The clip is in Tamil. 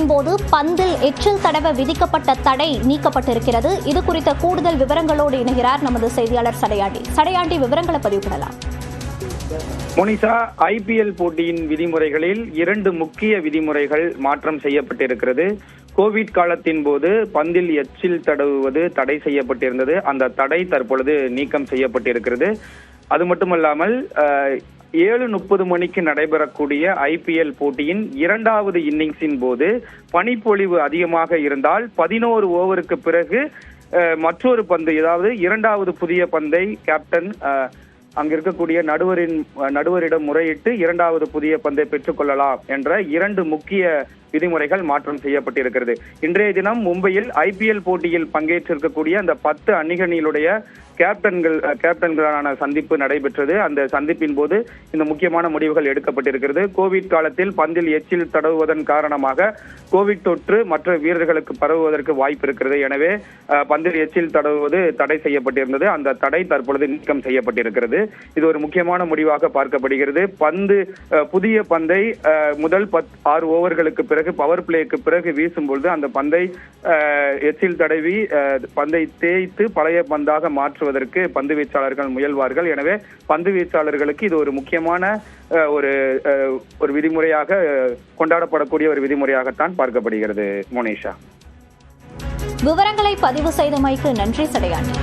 போட்டியின் போது பந்தில் எச்சில் தடவ விதிக்கப்பட்ட தடை நீக்கப்பட்டிருக்கிறது. இது குறித்த கூடுதல் விவரங்களோடு இணைகிறார் நமது செய்தியாளர் சடையாண்டி. சடையாண்டி, விவரங்களை பதிவு பண்ணலாம். மோனிஷா, ஐபிஎல் போட்டியின் விதிமுறைகளில் 2 முக்கிய விதிமுறைகள் மாற்றம் செய்யப்பட்டிருக்கிறது. கோவிட் காலத்தின் போது பந்தில் எச்சில் தடவுவது தடை செய்யப்பட்டிருந்தது. அந்த தடை தற்பொழுது நீக்கம் செய்யப்பட்டிருக்கிறது. அது மட்டுமல்லாமல் 7:30 மணிக்கு நடைபெறக்கூடிய ஐபிஎல் போட்டியின் 2வது இன்னிங்ஸின் போது பனிப்பொழிவு அதிகமாக இருந்தால் 11 ஓவருக்கு பிறகு மற்றொரு பந்து, அதாவது 2வது புதிய பந்தை கேப்டன் அங்க இருக்கக்கூடிய நடுவரிடம் முறையிட்டு 2வது புதிய பந்தை பெற்றுக் கொள்ளலாம் என்ற 2 முக்கிய விதிமுறைகள் மாற்றம் செய்யப்பட்டிருக்கிறது. இன்றைய தினம் மும்பையில் ஐபிஎல் போட்டியில் பங்கேற்றிருக்கக்கூடிய அந்த 10 அணிகளுடைய கேப்டன்களான சந்திப்பு நடைபெற்றது. அந்த சந்திப்பின் போது இந்த முக்கியமான முடிவுகள் எடுக்கப்பட்டிருக்கிறது. கோவிட் காலத்தில் பந்தில் எச்சில் தடவுவதன் காரணமாக கோவிட் தொற்று மற்ற வீரர்களுக்கு பரவுவதற்கு வாய்ப்பு இருக்கிறது. எனவே பந்தில் எச்சில் தடவுவது தடை செய்யப்பட்டிருந்தது. அந்த தடை தற்பொழுது நீக்கம் செய்யப்பட்டிருக்கிறது. இது ஒரு முக்கியமான முடிவாக பார்க்கப்படுகிறது. புதிய பந்தை முதல் 6 ஓவர்களுக்கு பிறகு பவர் பிளேக்கு பிறகு வீசும்பொழுது அந்த பந்தை எச்சில் தடவி பந்தை தேய்த்து பழைய பந்தாக மாற்றுவதற்கு பந்து வீச்சாளர்கள் முயல்வார்கள். எனவே பந்து வீச்சாளர்களுக்கு இது ஒரு முக்கியமான ஒரு விதிமுறையாக கொண்டாடப்படக்கூடிய ஒரு விதிமுறையாகத்தான் பார்க்கப்படுகிறது. மோனிஷா, விவரங்களை பதிவு செய்தமைக்கு நன்றி சடையாண்டி.